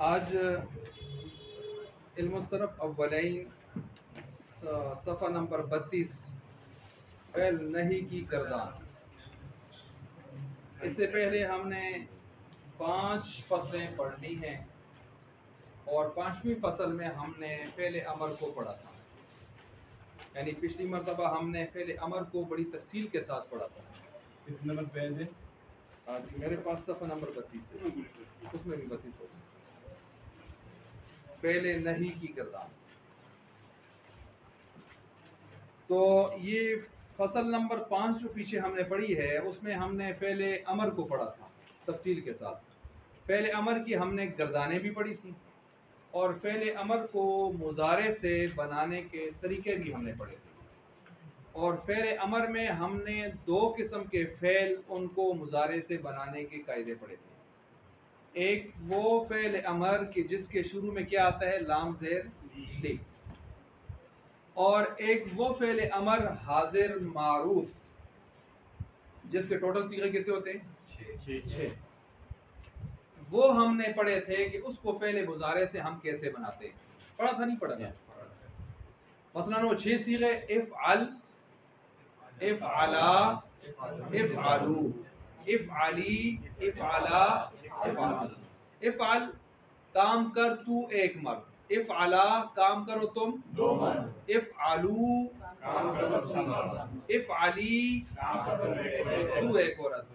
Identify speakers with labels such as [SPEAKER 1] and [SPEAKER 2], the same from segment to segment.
[SPEAKER 1] आज इल्मुस्सरफ़ अव्वलैन सफ़ा नंबर 32 फ़ैल नहीं की गर्दान। इससे पहले हमने 5 फसलें पढ़ ली हैं और 5वीं फसल में हमने फ़ेल अमर को पढ़ा था। यानी पिछली मरतबा हमने फ़ेल अमर को बड़ी तफसील के साथ पढ़ा था।
[SPEAKER 2] किस नंबर पे है?
[SPEAKER 1] आज मेरे पास सफ़ा नंबर 32 है, उसमें भी 32 होगा। फ़ेल नहीं की गर्दान। तो ये फसल नंबर 5 जो पीछे हमने पढ़ी है उसमें हमने फ़ेल अमर को पढ़ा था तफसील के साथ। फ़ेल अमर की हमने गर्दानें भी पढ़ी थी और फ़ेल अमर को मुज़ारे से बनाने के तरीके भी हमने पढ़े थे। और फ़ेल अमर में हमने 2 किस्म के फ़ेल उनको मुज़ारे से बनाने के कायदे पढ़े थे। एक वो फ़ेल अमर कि जिसके शुरू में क्या आता है, लाम ज़ेर ली, और एक वो फ़ेल अमर हाजिर मारूफ जिसके टोटल सीगे कितने होते हैं? 6। वो हमने पढ़े थे कि उसको फ़ेल मुज़ारे से हम कैसे बनाते हैं। पढ़ा था नहीं पढ़ा था? मसलन वो 6 सीगे इफ़अल, इफ़अला, इफ़अलू, इफ़अली, इफ़अला, इफ़अल। इफ़अल काम कर तू एक मर्द, इफ़अला काम करो तुम 2 मर्द, इफ़अलू काम करो तुम 2 मर्द, इफ़अली काम करो तू एक औरत,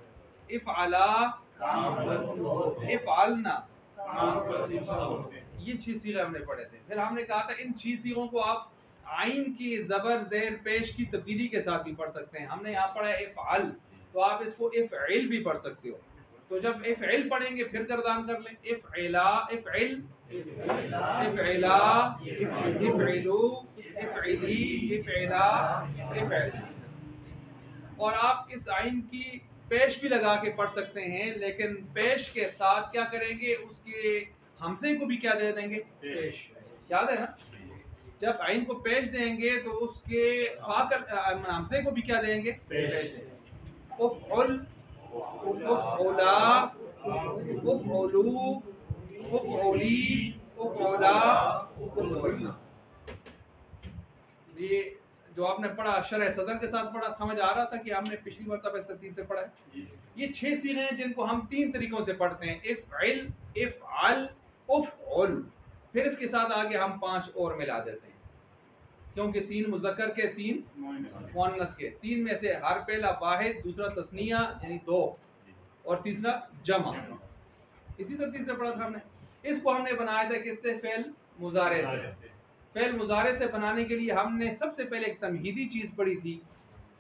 [SPEAKER 1] इफ़अला काम करो, इफ़अलना काम करो। ये 6 सीगे हमने पढ़े थे। फिर हमने कहा था इन 6 सीगों को आप आइन की ज़बर ज़ेर पेश की तब्दीली के साथ भी पढ़ सकते हैं। हमने यहाँ पढ़ा है इफ़अल, तो आप इसको इफ़इल भी पढ़ सकते हो। तो जब इफ़इल पढ़ेंगे फिर गर्दान कर लें, इफ़इला, इफ़इल, इफ़इला, इफ़इलू, इफ़इली, इफ़इला, इफ़इल। और आप इस आइन की पेश भी लगा के पढ़ सकते हैं, लेकिन पेश के साथ क्या करेंगे, उसके हमसे को भी क्या दे देंगे, पेश। याद है ना? जब आइन को पेश देंगे तो उसके हमसे को भी क्या देंगे, पेश। उफ़उल, उफ़उला, उफ़उलू, उफ़उली, उफ़उला, उफ़उलना। ये जो आपने पढ़ा शरह सदर के साथ पढ़ा, समझ आ रहा था कि हमने पिछली मरतबा इस तरतीब से पढ़ा है। ये 6 सीगे हैं जिनको हम 3 तरीकों से पढ़ते हैं, इफ़इल, इफ़अल, उफ़उल। फिर इसके साथ आगे हम 5 और मिला देते हैं, क्योंकि 3 मुज़क्कर के 3 मुअन्नस के, 3 में से हर पहला वाहिद, दूसरा तस्निया यानी 2 और तीसरा जमा। इसी तरतीब से पढ़ा था हमने। इसको हमने बनाया था किससे, फ़ेल मुज़ारे से। फ़ेल मुज़ारे से बनाने के लिए हमने सबसे पहले एक तमहीदी चीज़ पढ़ी थी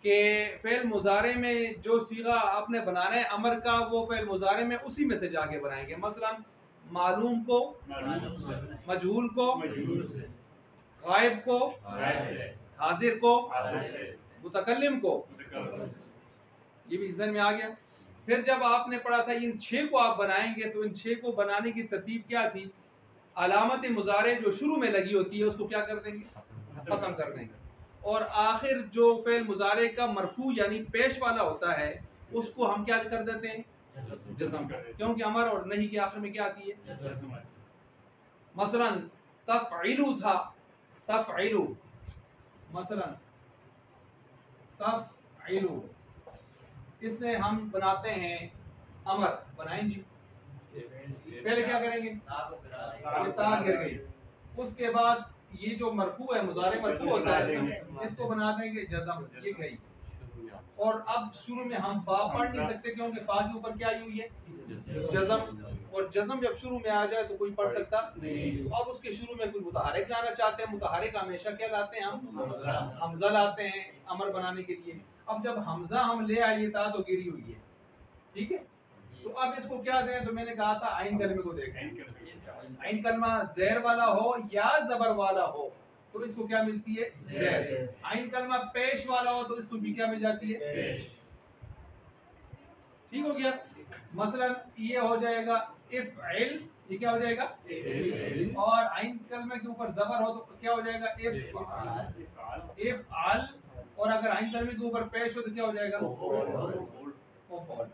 [SPEAKER 1] कि फ़ेल मुज़ारे में जो सीगा आपने बनाना है अमर का, वो फ़ेल मुज़ारे में उसी में से जाके बनाएंगे। मसलन मालूम को मजहूल को, गायब को हाजिर को, मुतकल्लिम को। ये भी ज़हन में आ गया। फिर जब आपने पढ़ा था इन 6 को आप बनाएंगे, तो इन 6 को बनाने की तरतीब क्या थी, अलामत मुज़ारे जो शुरू में लगी होती है उसको क्या कर देंगे, ख़त्म कर देंगे, और आखिर जो फ़ेल मुज़ारे का मरफू यानी पेश वाला होता है उसको हम क्या कर देते हैं, जज़म, क्योंकि अमर और नहीं के आखिर में क्या आती है। मसलन तफ़इलू था, तफ़इलू, मसलन तफ़इलू, इससे हम बनाते हैं अमर, बनाएं जी। पहले क्या करेंगे, ता गिर गई, उसके बाद ये जो मरफू है, मुज़ारे मरफू होता है, इसको बना देंगे जज़म, ये गई। और अब शुरू में हम फा पढ़ नहीं सकते क्योंकि फा के ऊपर क्या आई हुई है, जज़म, और जज़म जब शुरू में आ जाए तो कोई पढ़ सकता नहीं। तो अब उसके शुरू में कोई मुतहरिक लाना चाहते हैं, मुतहरिक हमेशा क्या लाते हैं, हम हमजा लाते हैं अमर बनाने के लिए। अब जब हमजा हम ले आइए था तो गिरी हुई है, ठीक है। तो अब इसको क्या दें, तो मैंने कहा था आइन कलमे को देखें। आइन कलमा ज़ेर वाला हो या ज़बर वाला हो तो इसको क्या मिलती है, ज़ेर। आइन कलमा पेश वाला हो तो इसको भी क्या मिल जाती है, पेश। ठीक हो गया। मसलन ये हो जाएगा इफ़इल, ये क्या हो जाएगा, और आइन कलमे के ऊपर ज़बर हो तो क्या हो जाएगा, इफ़अल, और अगर आइन कलमे के ऊपर पेश हो तो क्या हो जाएगा, उफ़उल।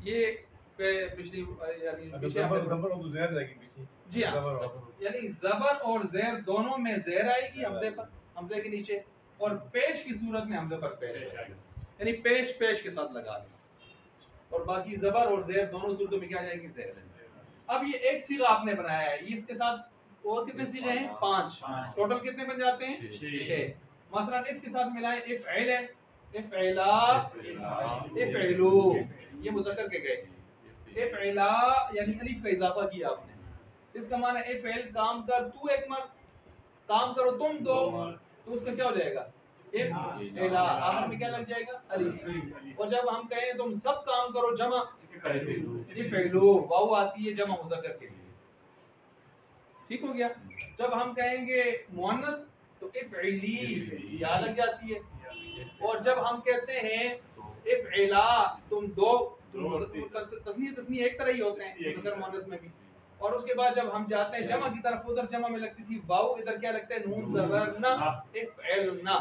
[SPEAKER 1] ये पिछली यानी जी हाँ, यानी ज़बर और ज़ेर दोनों में ज़ेर आएगी हमज़े पर, हमज़े के नीचे, और पेश की सूरत में हमज़े पर पेश, यानी पेश पेश के साथ लगा दें, और बाकी ज़बर और ज़ेर दोनों सूरतों में क्या जाएगी? ज़ेर। अब ये एक सीगा आपने बनाया है, इसके साथ और कितने सीगे हैं? 5, टोटल कितने बन जाते हैं? 6। मसलन इसके साथ मिलाएं, इफ़इल है, इफ़इला, इफ़इलू, ये मुज़क्कर के गए, इफ़इला यानी अलिफ का इजाफा किया आपने, इसका माना इफ़इल काम कर तू एक मर्द, काम करो तुम दो, तो उसका क्या हो जाएगा? इफ़इला, आखिर में क्या लग जाएगा? अलिफ। और जब हम कहें तुम सब काम करो जमा, इफ़इलू, वाव आती है जमा मुज़क्कर के लिए, ठीक हो गया। जब हम कहेंगे मुअन्नस तो इफ़इली, या लग जाती है, और जब हम कहते हैं इफ़इला तुम दो, तस्नीय तस्नीय एक तरह ही होते हैं मुज़क्कर मुअन्नस में भी। और उसके बाद जब हम जाते हैं जमा की तरफ, उधर जमा में लगती थी वाव, इधर क्या लगता है? नून ज़बर ना, इफ़इलना,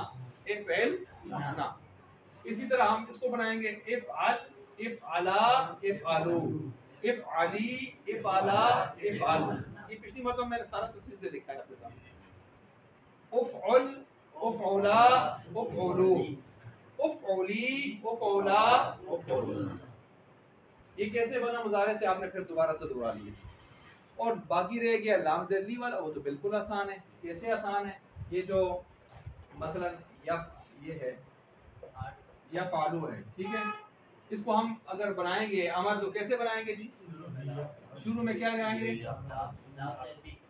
[SPEAKER 1] इफ़इलना। इसी तरह हम इसको बनाएंगे इफ़अल, इफ़अला, इफ़अलू, इफ़अली, इफ़अला, इफ़अल। ये पिछली मरतबा मैंने सारा तफसील से लिखा है आपके सामने। उफ़उल, उफ़उला, उफ़उलू, उफ़उली, उफ़उला, उफ़उल। ये कैसे बना मुज़ारे से, आपने फिर दोबारा से दोहरा लिया। और बाकी रह गया लाम ज़ेली वाला, वो तो बिल्कुल आसान है। कैसे आसान है? ये जो मसलन ये है या फालू है, ठीक है, इसको हम अगर बनाएंगे अमर तो कैसे बनाएंगे जी? शुरू में क्या लगाएंगे?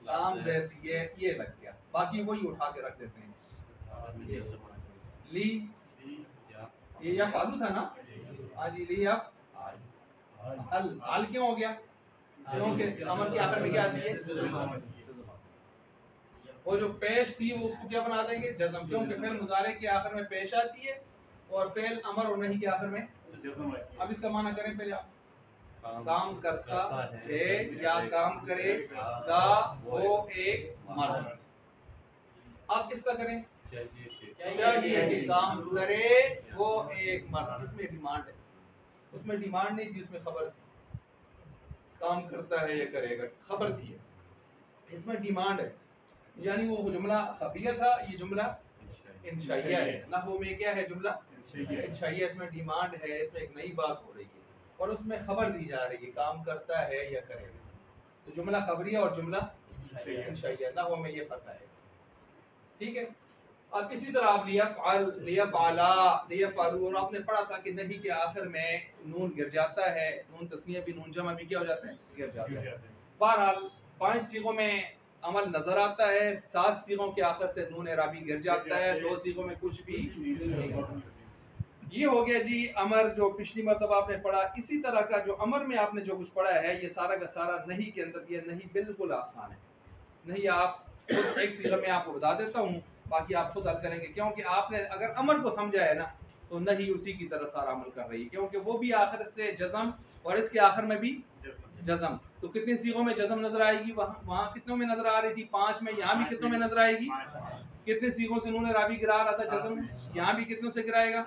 [SPEAKER 1] लाम ज़ेर, ये लग गया, बाकी वही उठा के रख देते हैं। ली, ये या फालू था ना? हाँ जी, ली या अल क्यों हो गया? क्योंकि अमर के आखिर में क्या आती है? वो जो पेश थी वो उसको क्या बना देंगे? जज़म, क्योंकि फेल मुज़ारे के आखिर में पेश आती है और फेल अमर और नहीं के आखिर में जज़म आती है। अब इसका माना करें पहले आप, काम करता है या काम करेगा वो एक मर्द। अब इसका करें, चाहिए कि काम करे वो एक मर्द। इसमें डिमांड है, उसमें डिमांड नहीं थी, उसमें खबर थी। काम करता है या करेगा, खबर थी, इसमें डिमांड है, यानी वो जुमला खबरिया था, ये जुमला इंशाइया है। नहव में क्या है? जुमला इंशाइया। इसमें डिमांड है, इसमें एक नई बात हो रही है और उसमें खबर दी जा रही है, काम करता है या करेगा। तो जुमला खबरिया और जुमला इंशाइया, नहव में ये फर्क है, ठीक है। अब इसी तरह आप लियफ़अल, लियफ़अला, लियफ़अलू, और आपने पढ़ा था कि नहीं के आखिर में नून गिर जाता है, नून तस्निया भी नून जमा भी क्या हो जाता है? गिर जाता है। बहरहाल 5 सीगों में अमल नजर आता है, 7 सीगों के आखिर से नून एराबी गिर जाता है, 2 सीगों में कुछ भी नहीं। ये हो गया जी अमर, जो पिछली मरतबा आपने पढ़ा। इसी तरह का जो अमर में आपने जो कुछ पढ़ा है, ये सारा का सारा नहीं के अंदर, ये नहीं बिल्कुल आसान है। नहीं आप खुद एक सीगा में आपको बता देता हूँ, बाकी आप खुद हल करेंगे, क्योंकि आपने अगर अमर को समझा है ना तो नहीं उसी की तरह सारा अमल कर रही है, क्योंकि वो भी आखिर से जज़म और इसके आखिर में भी जज़म। तो कितने सीगों में जज़म नजर आएगी? वहाँ कितनों में नजर आ रही थी? 5 में। यहाँ भी कितनों में नजर आएगी? कितने सीगों से नून राबी गिरा रहा था जज़म? यहाँ भी कितनों से गिराएगा?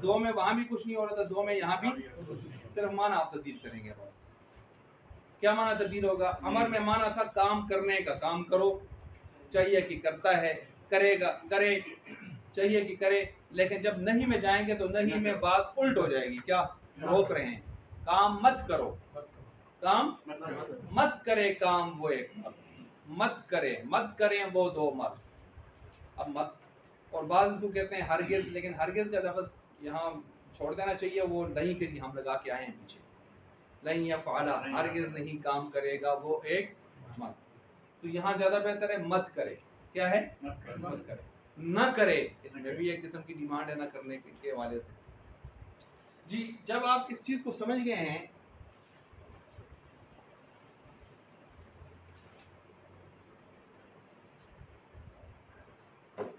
[SPEAKER 1] 2 में। वहाँ भी कुछ नहीं हो रहा था, 2 में। यहाँ भी सिर्फ माना आप तब्दील करेंगे बस। क्या माना तब्दील होगा? अमर में माना था काम करने का, काम करो, चाहिए कि करता है, करेगा, करे, चाहिए कि करे। लेकिन जब नहीं में जाएंगे तो नहीं में बात उल्ट हो जाएगी। क्या रोक रहे हैं? काम मत करो, काम मत करे, काम वो एक मर्द, मत करे, मत करें वो 2 मर्द। अब मत, और बाज़ इसको कहते हैं हरगिज़, लेकिन हरगिज़ का लफ्ज़ यहाँ छोड़ देना चाहिए, वो नहीं के लिए हम लगा के आए हैं पीछे। नहीं या फ़अला, हरगिज़ नहीं काम करेगा वो एक मर्द। तो यहाँ ज़्यादा बेहतर है मत करे। क्या है? मत करे, न करे। इसमें भी एक किस्म की डिमांड है न करने के हवाले से। जी, जब आप इस चीज़ को समझ गए हैं,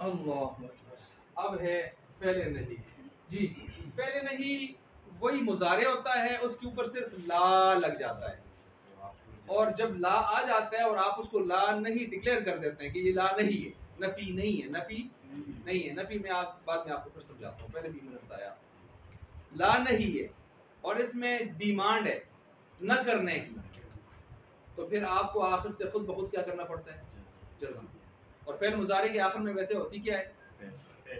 [SPEAKER 1] अल्लाह, अब है फेले नहीं। जी, फेले नहीं वही मुजारे होता है, उसके ऊपर सिर्फ ला लग जाता है, और जब ला आ जाता है और आप उसको ला नहीं डिक्लेयर कर देते हैं कि ये ला नहीं है, नफी नहीं है, नफी नहीं है। नफी में आप बाद में आपको फिर समझाता हूँ, पहले भी मैंने बताया ला नहीं है और इसमें डिमांड है। न करने की, तो फिर आपको आखिर से खुद बहुत क्या करना पड़ता है, जज़म। और फेल मुजारे के आखिर में वैसे होती क्या है,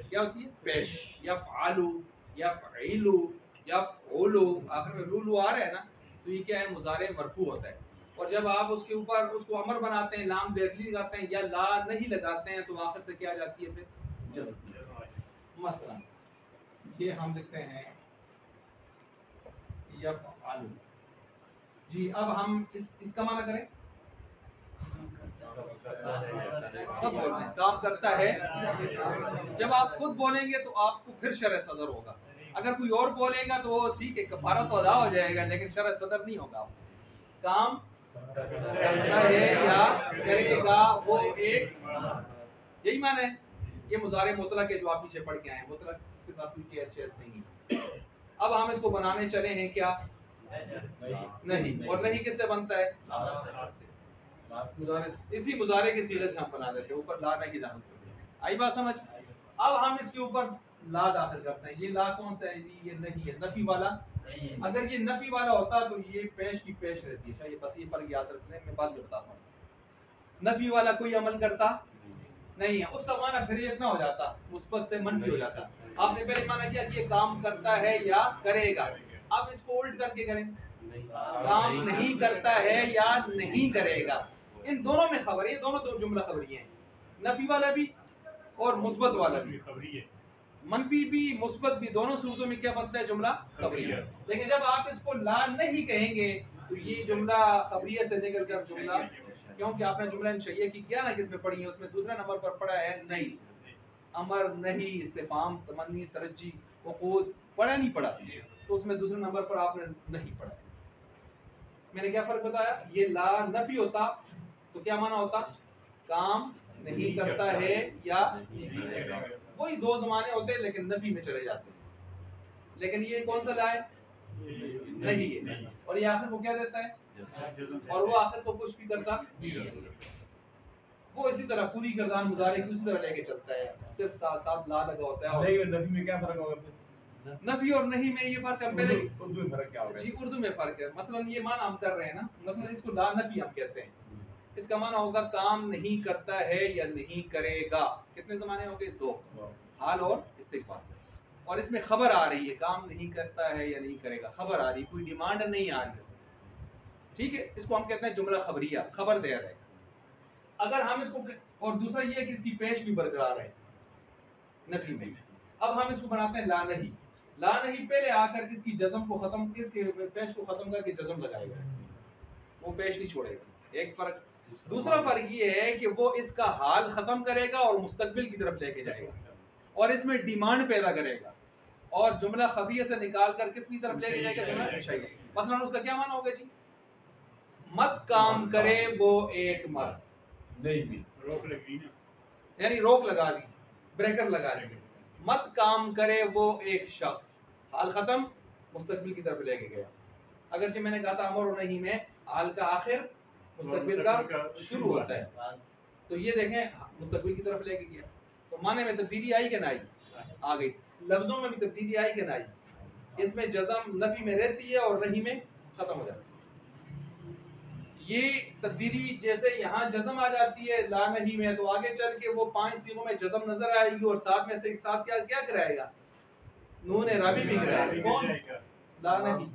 [SPEAKER 1] क्या होती है, पेश या फालू या फ़ईलू या फ़ऊलू, आखिर में लू आ रहा है ना, तो ये क्या है, मुजारे मरफू होता है। और जब आप उसके ऊपर उसको अमर बनाते हैं, लाम ज़ेरली लगाते हैं या ला नहीं लगाते हैं, तो आखिर से क्या आ जाती है, फिर जज़म। मसलन ये हम लिखते हैं यफ़अलु। जी, अब हम इसका माना करें, सब बोल रहे हैं काम करता है। जब आप खुद बोलेंगे तो आपको फिर शरह सदर होगा, अगर कोई और बोलेगा तो वो ठीक है, कफारा तो अदा हो जाएगा, लेकिन शरह सदर नहीं होगा। काम करता है या करेगा, वो एक, यही माना है। ये मुजारे मुतलक के जो आप पीछे पढ़ के आए हैं, मुतलक इसके साथ कोई हैसियत नहीं है। अब हम इसको बनाने चले हैं क्या, नहीं। और नहीं किससे बनता है, इसी मुजारे के सीधे से हम बना देते हैं, ऊपर ला नहीं दाखिल करते हैं। आई बात समझ। अब हम इसके ऊपर ला दाखिल करते हैं। ये ला कौन सा है जी, ये नहीं है, नफी वाला। अगर ये नफी वाला होता तो ये पेश की पेश रहती है। ये बस ये फर्क याद रखने में बात बताता हूँ। नफी वाला कोई अमल करता नहीं है, उसका माना फिर ये इतना हो जाता, मुस्बत से मनफी हो जाता। आपने पहले माना किया कि ये काम करता है या करेगा, अब इसको उल्ट करके करें, काम नहीं करता है या नहीं करेगा। इन दोनों में खबर, ये दोनों दो जुमला खबरी हैं, नफी वाला भी और मुस्बत वाला भी, मनफी भी मुस्बत भी, दोनों सूरतों में क्या बनता है, जुमला खबरिया। लेकिन जब आप इसको ला नहीं कहेंगे तो ये जुमला खबरिया से निकल कर जुमला, क्योंकि आपने जुमला इंशइया की क्या ना किसमें पढ़ी है, उसमें दूसरा नंबर पर पढ़ा है नहीं, अमर नहीं, इस्तिफाम, तमन्नी, तरज्जी, वक़ूद पढ़ा नहीं पढ़ा, तो उसमें दूसरे नंबर पर आपने नहीं पढ़ा। मैंने क्या फर्क बताया, ये ला नफी होता तो क्या माना होता, काम नहीं करता है या वही दो जमाने होते हैं, लेकिन नफी में चले जाते हैं। लेकिन ये कौन सा ला है, नहीं है, और ये आखिर को क्या देता है, और वो आखिर को कुछ भी करता, वो इसी तरह पूरी गर्दान मुजारे की उसी तरह लेके चलता है, सिर्फ साथ साथ ला लगा होता है।
[SPEAKER 2] नहीं, नफी में क्या फर्क होगा फिर?
[SPEAKER 1] नफी और नहीं में ये फर्क है, पहले
[SPEAKER 2] उर्दू में फर्क क्या होगा?
[SPEAKER 1] जी उर्दू में फर्क है। मसलन ये माना हम कर रहे हैं ना, मसलन इसको ला नफी हम कहते हैं, इसका माना होगा काम नहीं करता है या नहीं करेगा। कितने जमाने हो गए, दो, हाल और इस्तिकबाल। और इसमें खबर आ रही है, काम नहीं करता है या नहीं करेगा, खबर आ रही, कोई डिमांड नहीं आ रही इसमें, ठीक है। इसको हम कहते हैं जुमला खबरिया, खबर दे रहे हैं। अगर हम इसको, और दूसरा ये है कि इसकी पेश भी बरकरार है नफी में। अब हम इसको बनाते हैं ला नहीं। ला नहीं पहले आकर इसकी जज़म को खत्म, इसके पेश को खत्म करके जज़म लगाएगा, वो पेश नहीं छोड़ेगा, एक फर्क। दूसरा फर्क ये है कि वो इसका हाल खत्म करेगा और मुस्तकबिल की तरफ लेके जाएगा, और इसमें डिमांड पैदा करेगा, और जुमला खबरिया से निकाल कर किसकी तरफ लेके जाएगा, जुमला इंशाइया। मसलन उसका क्या माना होगा जी, मत काम करे वो एक मर्द,
[SPEAKER 2] नहीं भी
[SPEAKER 3] रोक लगी ना,
[SPEAKER 1] यानी रोक लगा दी, ब्रेकर लगा दी, मत काम करे वो एक शख्स, हाल खत्म, मुस्तकबिल की तरफ लेके गया। अगरचे मैंने कहा था अमर और नहीं में हाल का आखिर मुस्तकबिल का शुरू होता है, तो ये देखें मुस्तकबिल की तरफ लेके गया, तो माने में तब्दीली आई कि ना आई, आ गई। लफ्जों में भी तब्दीली आई कि ना आई, इसमें जज़म नफी में रहती है और नहीं में खत्म हो जाती है। ये तब्दीली जैसे यहाँ जज़म आ जाती है ला नहीं में, तो आगे चल के वो 5 सीगों में जज़म नजर आएगी, और साथ में से एक साथ क्या क्या कराएगा, नून राबी भी गिराएगा, कौन, ला नहीं,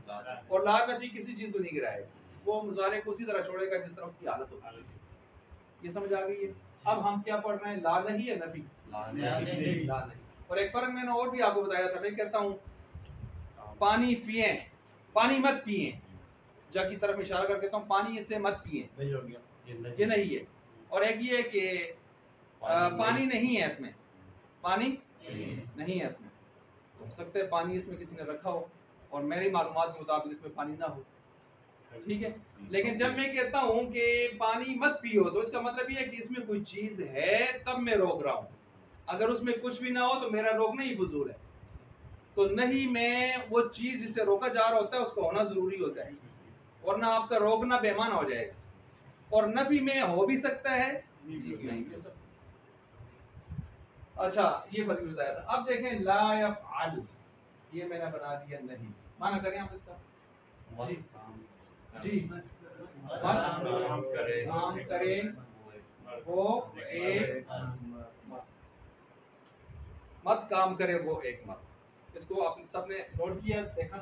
[SPEAKER 1] और ला नफी किसी चीज को नहीं गिराएगा, वो मुजारे को उसी तरह छोड़ेगा जिस तरह उसकी हालत होती है। ये समझ आ गई है। अब हम क्या पढ़ रहे हैं, ला नहीं है नफी, ला नहीं। और एक फर्क मैंने और भी आपको बताया था, मैं कहता हूँ पानी पिए, पानी मत पिए, जग की तरफ इशारा करके कहता हूँ पानी से मत पिए,
[SPEAKER 2] नहीं हो गया,
[SPEAKER 1] ये नहीं है। और एक ये कि पानी नहीं है इसमें, पानी नहीं है इसमें, हो सकता है पानी इसमें किसी ने रखा हो और मेरी मालूमात के मुताबिक इसमें पानी ना हो, ठीक है। लेकिन जब मैं कहता हूँ कि पानी मत पियो, तो इसका मतलब ये है कि इसमें कोई चीज है तब मैं रोक रहा हूँ, अगर उसमें कुछ भी ना हो तो मेरा रोकना ही फजूल है। तो नहीं में वो चीज जिसे रोका जा रहा होता है उसका होना जरूरी होता है, वरना आपका रोकना बेमाना हो जाएगा। और नफी में हो भी सकता है, नहीं हो सकता। अच्छा, ये फर्क बताया था। अब देखें ला यफ़अल, ये मैंने बना दिया नहीं, माना करें आप इसका जी, जी मत काम करे वो एक मत, मत काम करे वो एक मत। इसको आप सबने नोट किया, देखा।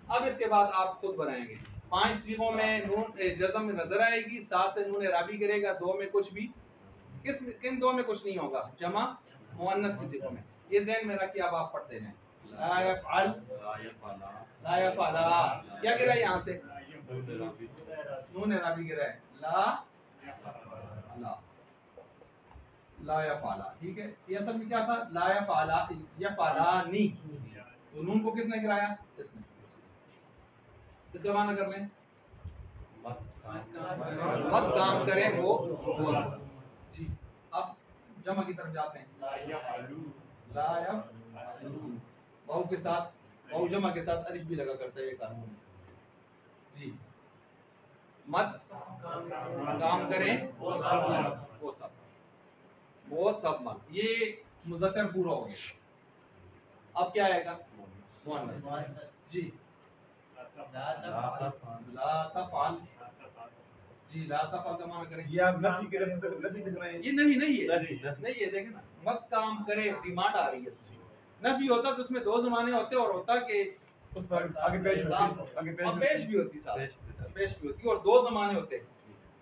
[SPEAKER 1] अब इसके बाद आप खुद बनाएंगे। 5 सीगों में नून जज़म में नजर आएगी, 7 से नून राबी करेगा, 2 में कुछ भी, किन 2 में कुछ नहीं होगा, जमा मुअन्नस की सीगों में। ये ज़हन में रखिए। अब आप पढ़ते हैं ला यफ़अल, ला यफ़अला, क्या गिरा यहाँ से, नून राबी गिरा है, ला ला यफ़अला, ठीक है। ये असल में क्या था, ला यफ़अला यफ़अलानी, तो नून को किसने गिराया, इसने। इसका माना कर लें, मत काम करे वो जी। अब जमा की तरफ जाते हैं, ला यफ़अलू, वाऊ के साथ, वाऊ जमा के साथ अलिफ भी लगा करता है, ये कानून जी। मत काम करें वो सब मत, ये मुज़क्कर पूरा हो गया। अब क्या आएगा, मुअन्नस जी। ला तफ़अल जी, ला तफ़अल का माना करें,
[SPEAKER 2] ये आप नफी के नफी दिख रहे हैं।
[SPEAKER 1] ये नहीं है, देखें ना, मत काम करे, डिमांड आ रही है इसमें। नफी होता तो उसमें 2 ज़माने होते, और होता कि
[SPEAKER 2] उस पर आगे पेश
[SPEAKER 1] भी होती साहब, पेश भी होती, और 2 ज़माने होते,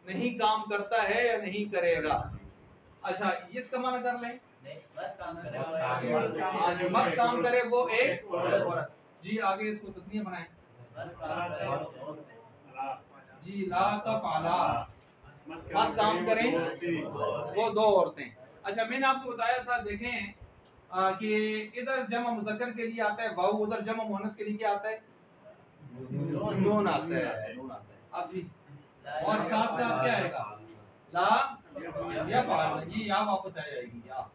[SPEAKER 1] नहीं काम करता है या नहीं करेगा। अच्छा, इसका माना कर लें, मत काम करे वो एक औरत जी। आगे इसको तस्नीया बनाएं जी, ला तफ़अला, मत काम करें वो 2 औरतें। अच्छा, मैंने आपको बताया था, देखें कि इधर जमा मुज़क्कर के लिए आता है वाऊ, उधर जमा मुअन्नस के लिए क्या आता है, नून आता है। अब जी, और साथ साथ क्या आएगा, ला यफ़अल, ये या वापस आ जाएगी, या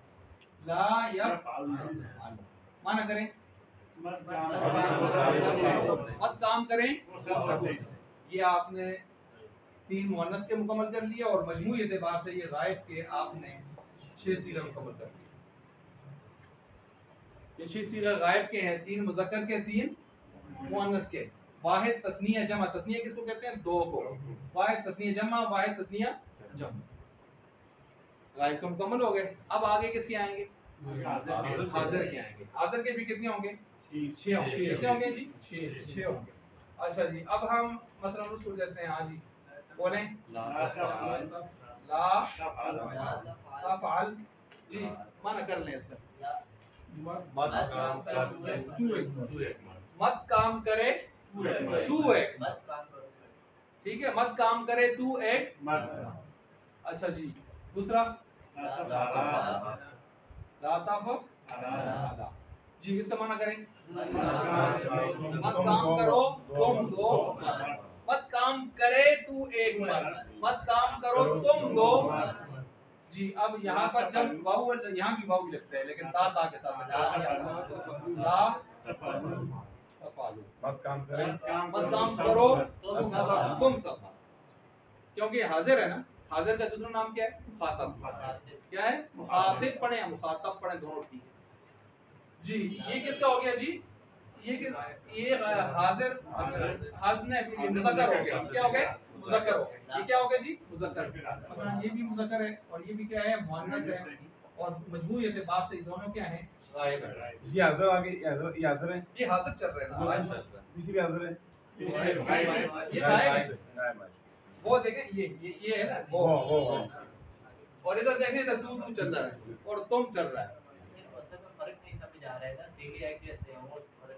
[SPEAKER 1] ला यफ़अल, माना करें मत काम करें। ये आपने 3 मुअन्नस के मुकम्मल कर लिया, और मजमूई एतबार से ये गायब के आपने 6 सीगा मुकम्मल कर लिया। ये 6 सीगा गायब के हैं, 3 मुज़क्कर के, 3 मुअन्नस के। वाहिद तस्निया जमा, तस्निया किसको कहते हैं, 2 को। वाहिद तस्निया जमा, वाहिद तस्निया जमा, गायब के मुकम्मल हो गए। अब आगे किसके आएंगे, हाजिर के आएंगे। हाजिर के भी कितने होंगे, 6 होंगे। कितने होंगे जी, 6 होंगे। अच्छा जी, अब हम मसलन उसको देते हैं, हाँ जी बोलें, ला तफ़अल जी, माना कर लें इसका, मत काम करे तू एक, ठीक है, मत काम करे तू एक। अच्छा जी, दूसरा ला तफ़अल जी, इसका माना करें, मत काम करो तुम 2 मर्द, मत काम करे तू एक मर्द, मत काम करो तुम 2 जी। अब यहाँ पर जब वाऊ, यहाँ भी वाऊ लगता है, लेकिन ता के साथ ला तफ़अलू,
[SPEAKER 2] मत काम करें,
[SPEAKER 1] मत काम करो तुम सब, क्योंकि हाजिर है ना। हाजिर का दूसरा नाम क्या है, मुखातब। क्या है, मुखातिब पढ़े या मुखातब पढ़े, दोनों ठीक है जी। ये किसका हो गया जी, ये हाजिर हाज़िर मुज़क्कर हो गया, क्या हो गया, मुज़क्कर हो गया। ये क्या हो गया जी, मुज़क्कर। मतलब ये भी मुज़क्कर है, और ये भी क्या है, मुअन्नस है, और मजमूई एतबार से दोनों क्या हैं, गायब है।
[SPEAKER 2] ये हाजिर आगे, ये हाजिर है,
[SPEAKER 1] ये हाजिर चल रहा है ना,
[SPEAKER 2] दूसरी हाजिर है,
[SPEAKER 1] ये गायब है। वो देखें, ये है ना, वो और इधर देखें, इधर तू चल रहा है और तुम चल रहा है,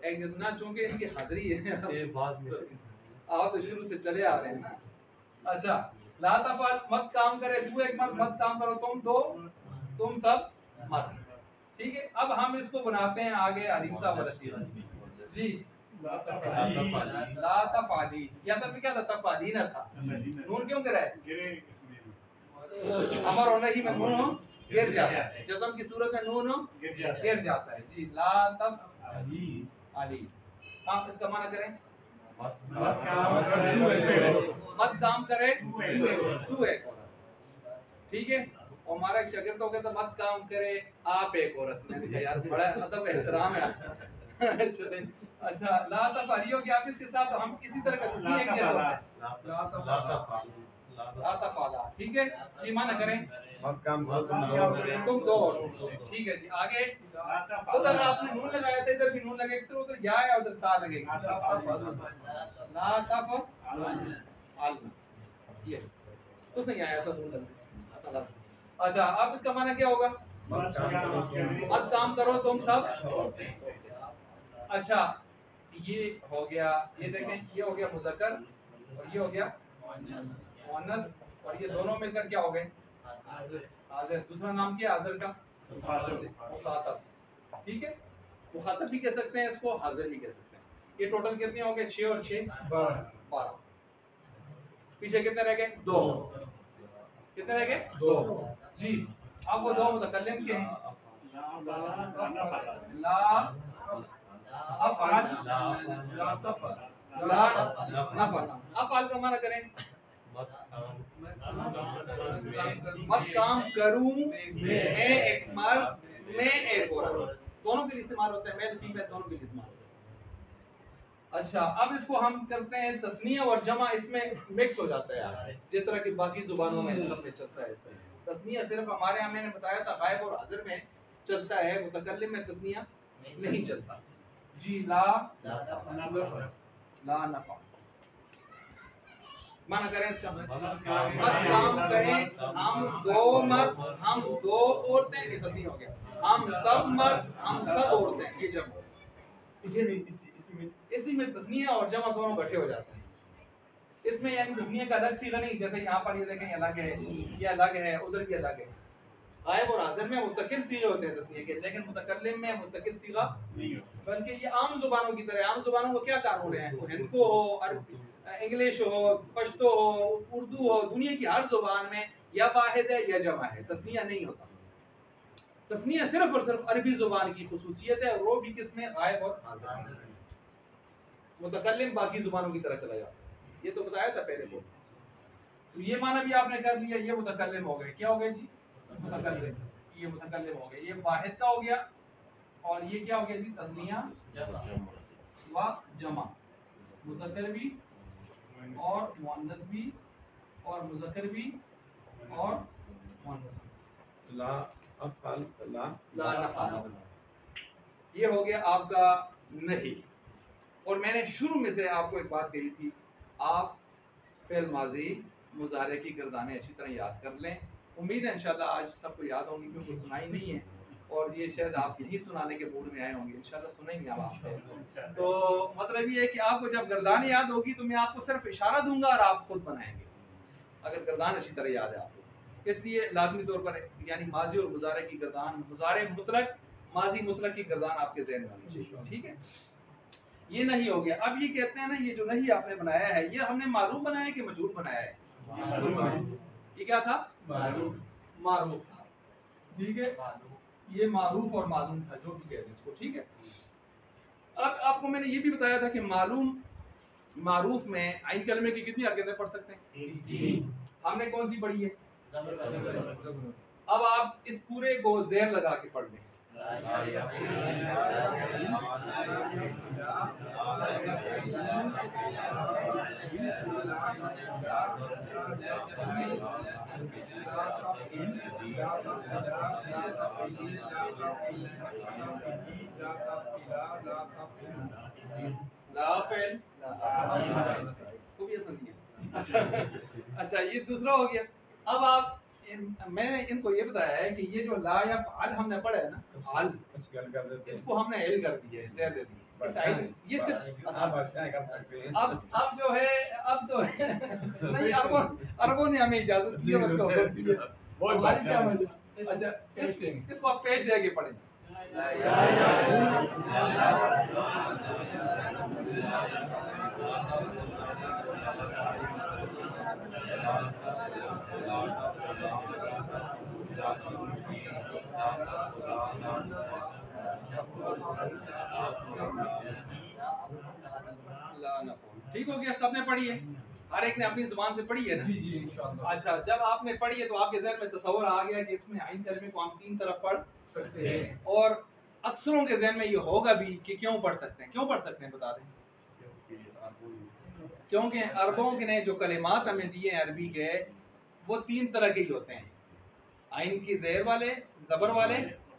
[SPEAKER 1] एक जैसे ना, चूंकि इनकी हाजिरी है, आप तो शुरू से चले आ रहे हैं ना। अच्छा, ला तफ़अल, मत काम करे तू एक मर्द, मत काम करो तुम 2, तुम सब मर्द, ठीक है। अब हम इसको बनाते हैं आगे अलीसा व रसीला जी। ला तफ़अली, ये असल में क्या था, तफ़अलीना था, नून क्यों गिरा है, अमर होने ही में नून गिर जाता है, जज़म की सूरत में नून गिर जाता है जी। ला तफ़अली, आप इसका माना करें, मत काम करे तू एक औरत, ठीक है। और हमारा एक शागिर्द हो गया था, मत काम करे आप एक औरत। मैंने कहा यार बड़ा अदब एहतराम है चले अच्छा ला तफारी हो गया। अब इसके साथ हम इसी तरह का तस्नीया कैसे होता है ला तफाला ठीक है। ये माना करें
[SPEAKER 2] मत काम करो
[SPEAKER 1] तुम दो ठीक है जी। आगे उधर आपने नून लगाया था इधर भी नून लगेगा इस तरह उधर या है उधर ता लगेगा ला तफ आल ये कुछ नहीं आया ऐसा नून लगा। अच्छा अब इसका माना क्या होगा मत काम करो तुम सब। अच्छा ये हो गया ये देखें ये हो गया मुज़क्कर और ये हो गया मुअन्नस और ये दोनों मिलकर क्या हो गए हाजिर। दूसरा नाम क्या हाजिर का मुखातब ठीक है। मुखातब भी कह सकते हैं इसको हाजिर भी कह सकते हैं। ये टोटल कितने हो गए 6 और 6 12। पीछे कितने रह गए 2 कितने रह गए 2 जी। अब वो 2 मुतकल्लिम के हैं ला अफ़अल ला तफ़अल ला नफ़अल। अफ़अल का माना करें मत काम करूं मैं एक मर्द मैं एक औरत दोनों के लिए इस्तेमाल होता है मेल फीमेल दोनों के लिए इस्तेमाल होता है। अच्छा अब इसको हम करते हैं तस्निया और जमा इसमें मिक्स हो जाता है यार जिस तरह की बाकी जुबानों में सब में चलता है। इस तरह तस्निया सिर्फ हमारे यहाँ मैंने बताया था गायब और हाजिर में चलता है मुतकल्लिम में तस्निया नहीं चलता जी। ला नफ़ा माना करें इसका मत काम करें हम 2 मर्द हम 2 औरतें ये तस्नीया हो गया। हम सब मर्द हम सब औरतें ये जमा इसी में तस्नीया और जमा दोनों इकट्ठे हो जाते हैं। इसमें यानी तस्नीया का अलग सीगा नहीं जैसे यहाँ पर ये देखें अलग है ये अलग है उधर भी अलग है। गायब और हाजिर में मुस्तकिल सीगे होते हैं तस्नीया के लेकिन मुतकल्लिम में मुस्तकिल सीगा नहीं बल्कि ये आम जुबानों की तरह। आम जुबानों को क्या कानून है हिंदू हो इंग्लिश हो पश्तो हो उर्दू हो दुनिया की हर जुबान में या वाहिद है या जमा है तस्नीया नहीं होता। तस्नीया सिर्फ और सिर्फ अरबी जुबान की खुसूसियत है और वो भी किसमें गायब और हाजिर। मुतकल्लिम बाकी जुबानों की तरह चला जाता है ये तो बताया था पहले को। तो ये माना भी आपने कर लिया ये मुतकल्लिम हो गए क्या हो गए जी मुतकल्लिम ये मुतकल्लिम हो गए। ये वाहिद का हो गया और ये क्या हो गया जी तस्नीया व जमा मुज़क्कर भी और मुअन्नस भी और मुज़क्कर भी और मुअन्नस
[SPEAKER 2] ला अफ़अल ला
[SPEAKER 1] नफ़अल। ये हो गया आपका नहीं। और मैंने शुरू में से आपको एक बात कही थी आप फ़िल माज़ी मुज़ारे की गर्दानें अच्छी तरह याद कर लें। उम्मीद है इंशाल्लाह आज सबको याद होंगी क्योंकि सुनाई नहीं है और ये शायद आप यही सुनाने के मूड में आए होंगे इंशाल्लाह सुनेंगे आप आपसे। तो मतलब ये है कि आपको जब गर्दान याद होगी तो मैं आपको सिर्फ इशारा दूंगा और आप खुद बनाएंगे अगर गर्दान अच्छी तरह याद है आपको। इसलिए लाजमी तौर पर यानी माजी और मुजारे की गर्दान मुजारे मुतलक माजी मुतलक की गर्दान आपके ज़हन में होनी चाहिए ठीक है। ये नहीं हो गया। अब ये कहते हैं ना ये जो नहीं आपने बनाया है ये हमने मारूफ बनाया कि मजरूर बनाया है ये क्या था मारूफ था ठीक है। ये मारूफ और मालूम था जो भी कहते हैं इसको ठीक है। अब आपको मैंने ये भी बताया था कि मारूफ में आइन कलमे की कितनी हरकतें पढ़ सकते हैं हमने कौन सी पढ़ी है। अब आप इस पूरे को ज़ेर लगा के पढ़ लें अच्छा ये दूसरा हो गया। अब आप मैंने इनको ये बताया है कि ये जो ला या फाल हमने पढ़ा है ना फाल इसको हमने एल कर दिया है ज़ेर दे दी ये सिर्फ अब जो है अब तो नहीं अरबों ने हमें इजाजत दी है अच्छा इसको आप पेश दे के पढ़ें ठीक हो गया। सबने पढ़ी है हर एक ने अपनी जुबान से पढ़ी है ना जी इंशाअल्लाह। अच्छा जब आपने पढ़ी है तो आपके ज़हन में तसव्वुर आ गया कि इसमें आइन कलमे को हम 3 तरफ पढ़ सकते हैं और अक्सरों के जहन में ये होगा भी कि क्यों पढ़ सकते हैं, क्यों पढ़ सकते हैं बता दें। क्योंकि अरबों के ने जो कलिमात हमें दिए हैं अरबी के, वो 3 तरह के ही होते हैं, आइन की ज़ेर वाले, ज़बर वाले,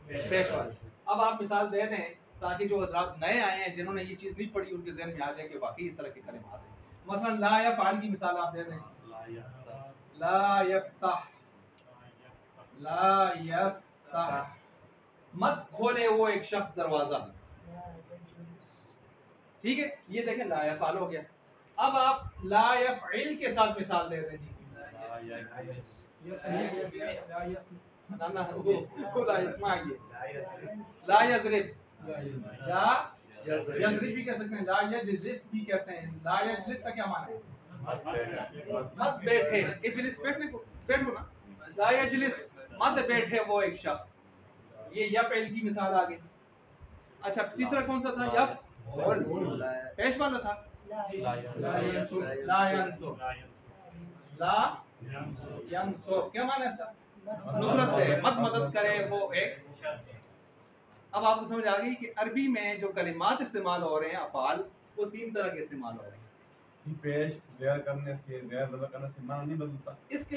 [SPEAKER 1] पेश वाले। अब आप मिसाल दे दें ताकि जो हजरात नए आए हैं जिन्होंने ये चीज़ नहीं पढ़ी उनके जहन में आ जाए कि वाकई इस तरह के कलिमात हैं। मसलन ला या फाल की मिसाल आप दे दें, ला यफ्ताह, ला यफ्ताह, मत खोले वो एक शख्स दरवाजा। ठीक है, ये देखें ला यफाल हो गया। अब आप ला यफइल के साथ मिसाल दे दें जी, ना ना वो ला यस्मा, ये ला यजरिब, ला यजरिब भी कह सकते हैं, ला यजलिस भी कहते हैं। ला यजलिस का क्या माना है? मत बैठे, इजलिस बैठने को, बैठो ना, ला यजलिस मत बैठे वो एक शख्स। ये यफइल की मिसाल आ गई। अच्छा तीसरा कौन सा था? यफ पेश वाला था, ला यंसुर, ला यंसुर क्या माना है इसका? नुसरत से, मत मदद करे वो एक। अब आपको समझ आ गई कि अरबी में जो कलिमात इस्तेमाल हो रहे हैं अफाल, वो 3 तरह के इस्तेमाल हो रहे हैं।
[SPEAKER 2] पेश ज़ेर करने से, ज़ेर ज़बर करने से माना नहीं बदलता।
[SPEAKER 1] इसके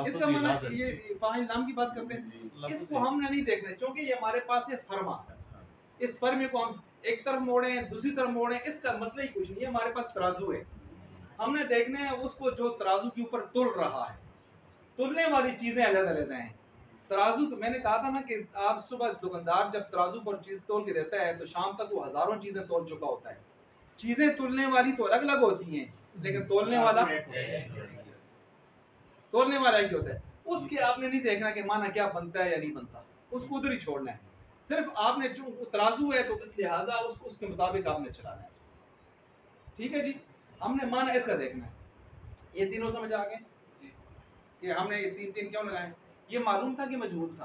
[SPEAKER 1] इसका माना ये फाइल नाम की बात करते हैं, इसको हमने नहीं देखना क्योंकि ये हमारे पास है फर्मा। इस फर्मे को हम एक तरफ मोड़ें दूसरी तरफ मोड़ें, इसका मसला ही कुछ नहीं है। हमारे पास तराजू है, हमने देखना है उसको जो तराजू के ऊपर तुल रहा है। तुलने वाली चीजें अलग अलग हैं। तराजू तो मैंने कहा था ना कि आप सुबह दुकानदार जब तराजू पर चीज तोल के देता है तो शाम तक वो हजारों चीजें तोल चुका होता है। चीजें तुलने वाली तो अलग अलग होती हैं, लेकिन तोलने वाला एक होता है। उसके आपने नहीं देखना कि माना क्या बनता है या नहीं बनता, उसको उधर ही छोड़ना है। सिर्फ आपने जो तराजू है तो इस लिहाजा उसको उसके मुताबिक आपने चलाना है। ठीक है जी, हमने माना इसका देखना है। ये तीनों समझ आ गए कि हमने ये 3 क्यों लगाए? ये मालूम था कि मजहूल था?